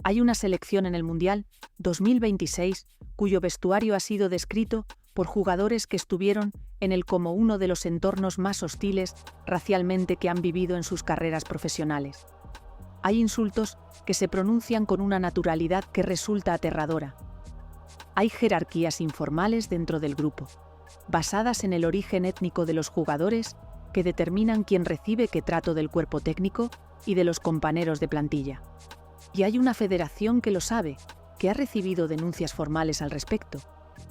Hay una selección en el Mundial 2026 cuyo vestuario ha sido descrito por jugadores que estuvieron en él como uno de los entornos más hostiles racialmente que han vivido en sus carreras profesionales. Hay insultos que se pronuncian con una naturalidad que resulta aterradora. Hay jerarquías informales dentro del grupo, basadas en el origen étnico de los jugadores, que determinan quién recibe qué trato del cuerpo técnico y de los compañeros de plantilla. Y hay una federación que lo sabe, que ha recibido denuncias formales al respecto,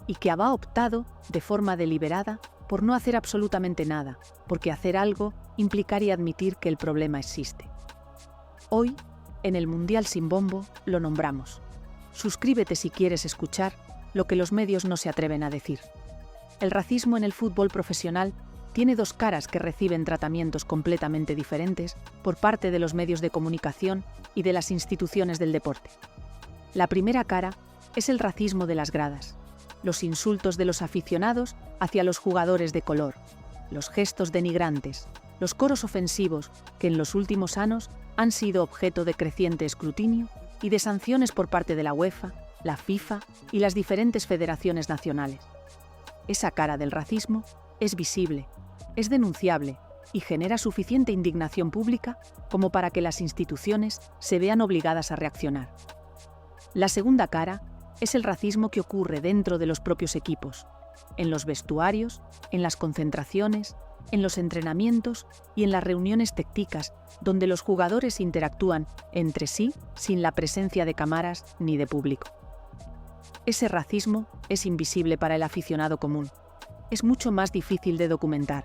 y que ha optado, de forma deliberada, por no hacer absolutamente nada, porque hacer algo implicaría admitir que el problema existe. Hoy, en el Mundial sin bombo, lo nombramos. Suscríbete si quieres escuchar lo que los medios no se atreven a decir. El racismo en el fútbol profesional tiene dos caras que reciben tratamientos completamente diferentes por parte de los medios de comunicación y de las instituciones del deporte. La primera cara es el racismo de las gradas, los insultos de los aficionados hacia los jugadores de color, los gestos denigrantes, los coros ofensivos que en los últimos años han sido objeto de creciente escrutinio y de sanciones por parte de la UEFA, la FIFA y las diferentes federaciones nacionales. Esa cara del racismo es visible, es denunciable y genera suficiente indignación pública como para que las instituciones se vean obligadas a reaccionar. La segunda cara es el racismo que ocurre dentro de los propios equipos, en los vestuarios, en las concentraciones, en los entrenamientos y en las reuniones tácticas, donde los jugadores interactúan entre sí sin la presencia de cámaras ni de público. Ese racismo es invisible para el aficionado común. Es mucho más difícil de documentar,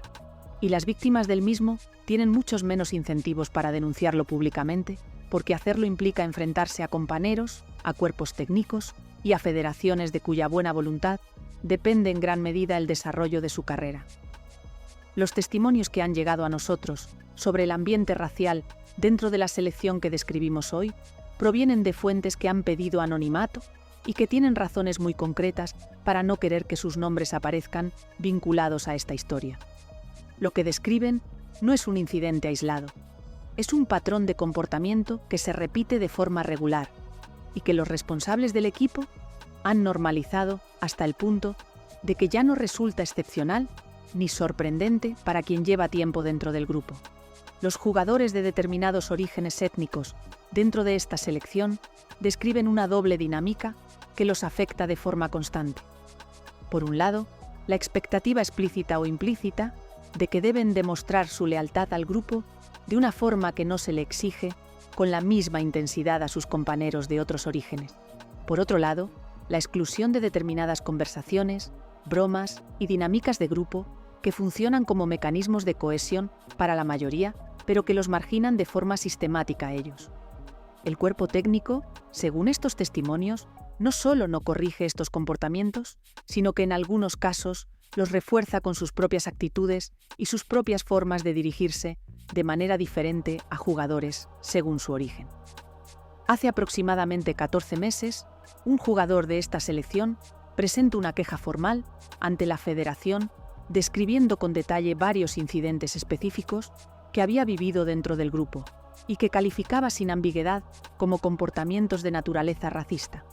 y las víctimas del mismo tienen muchos menos incentivos para denunciarlo públicamente, porque hacerlo implica enfrentarse a compañeros, a cuerpos técnicos y a federaciones de cuya buena voluntad depende en gran medida el desarrollo de su carrera. Los testimonios que han llegado a nosotros sobre el ambiente racial dentro de la selección que describimos hoy provienen de fuentes que han pedido anonimato y que tienen razones muy concretas para no querer que sus nombres aparezcan vinculados a esta historia. Lo que describen no es un incidente aislado, es un patrón de comportamiento que se repite de forma regular y que los responsables del equipo han normalizado hasta el punto de que ya no resulta excepcional ni sorprendente para quien lleva tiempo dentro del grupo. Los jugadores de determinados orígenes étnicos dentro de esta selección describen una doble dinámica que los afecta de forma constante. Por un lado, la expectativa explícita o implícita de que deben demostrar su lealtad al grupo de una forma que no se le exige con la misma intensidad a sus compañeros de otros orígenes. Por otro lado, la exclusión de determinadas conversaciones, bromas y dinámicas de grupo que funcionan como mecanismos de cohesión para la mayoría, pero que los marginan de forma sistemática a ellos. El cuerpo técnico, según estos testimonios, no solo no corrige estos comportamientos, sino que en algunos casos los refuerza con sus propias actitudes y sus propias formas de dirigirse de manera diferente a jugadores según su origen. Hace aproximadamente 14 meses, un jugador de esta selección presenta una queja formal ante la federación describiendo con detalle varios incidentes específicos que había vivido dentro del grupo y que calificaba sin ambigüedad como comportamientos de naturaleza racista.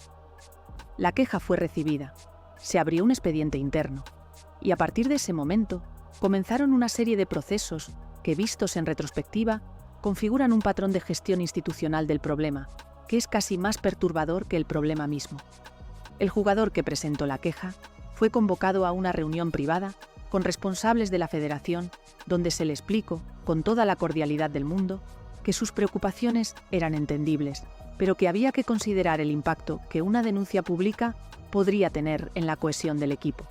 La queja fue recibida, se abrió un expediente interno y a partir de ese momento comenzaron una serie de procesos que, vistos en retrospectiva, configuran un patrón de gestión institucional del problema, que es casi más perturbador que el problema mismo. El jugador que presentó la queja fue convocado a una reunión privada con responsables de la federación, donde se le explicó, con toda la cordialidad del mundo, que sus preocupaciones eran entendibles, pero que había que considerar el impacto que una denuncia pública podría tener en la cohesión del equipo,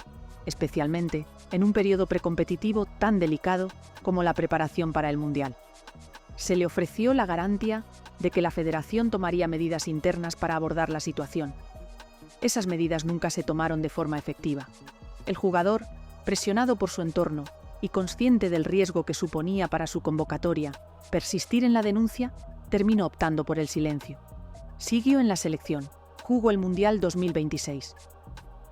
especialmente en un periodo precompetitivo tan delicado como la preparación para el Mundial. Se le ofreció la garantía de que la federación tomaría medidas internas para abordar la situación. Esas medidas nunca se tomaron de forma efectiva. El jugador, presionado por su entorno y consciente del riesgo que suponía para su convocatoria persistir en la denuncia, terminó optando por el silencio. Siguió en la selección, jugó el Mundial 2026.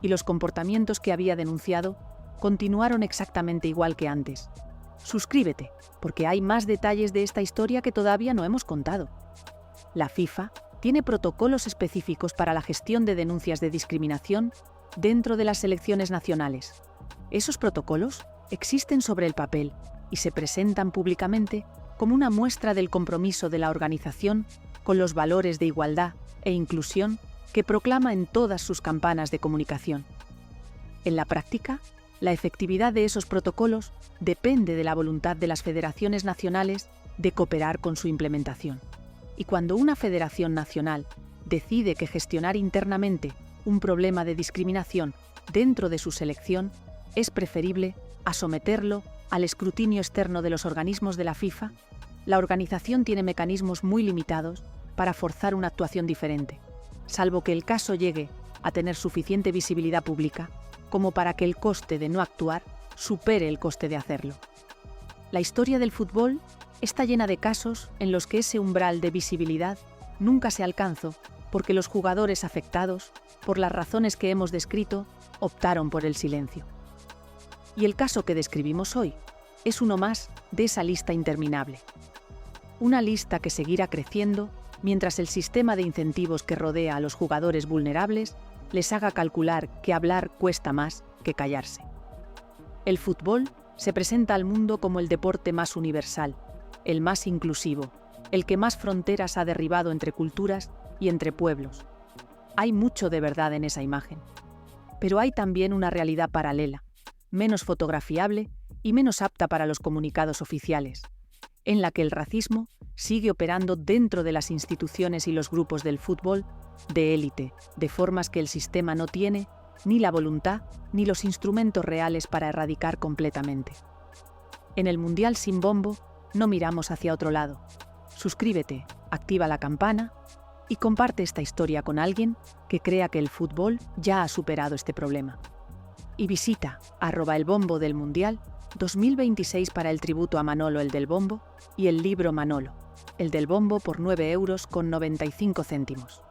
Y los comportamientos que había denunciado continuaron exactamente igual que antes. Suscríbete, porque hay más detalles de esta historia que todavía no hemos contado. La FIFA tiene protocolos específicos para la gestión de denuncias de discriminación dentro de las selecciones nacionales. Esos protocolos existen sobre el papel y se presentan públicamente como una muestra del compromiso de la organización con los valores de igualdad e inclusión que proclama en todas sus campanas de comunicación. En la práctica, la efectividad de esos protocolos depende de la voluntad de las federaciones nacionales de cooperar con su implementación. Y cuando una federación nacional decide que gestionar internamente un problema de discriminación dentro de su selección es preferible a someterlo al escrutinio externo de los organismos de la FIFA, la organización tiene mecanismos muy limitados para forzar una actuación diferente, salvo que el caso llegue a tener suficiente visibilidad pública como para que el coste de no actuar supere el coste de hacerlo. La historia del fútbol está llena de casos en los que ese umbral de visibilidad nunca se alcanzó porque los jugadores afectados, por las razones que hemos descrito, optaron por el silencio. Y el caso que describimos hoy es uno más de esa lista interminable. Una lista que seguirá creciendo mientras el sistema de incentivos que rodea a los jugadores vulnerables les haga calcular que hablar cuesta más que callarse. El fútbol se presenta al mundo como el deporte más universal, el más inclusivo, el que más fronteras ha derribado entre culturas y entre pueblos. Hay mucho de verdad en esa imagen. Pero hay también una realidad paralela, menos fotografiable y menos apta para los comunicados oficiales, en la que el racismo sigue operando dentro de las instituciones y los grupos del fútbol de élite, de formas que el sistema no tiene ni la voluntad ni los instrumentos reales para erradicar completamente. En el Mundial sin bombo, no miramos hacia otro lado. Suscríbete, activa la campana y comparte esta historia con alguien que crea que el fútbol ya ha superado este problema. Y visita @elbombo del Mundial 2026 para el tributo a Manolo el del Bombo y el libro Manolo, el del Bombo por 9,95 €.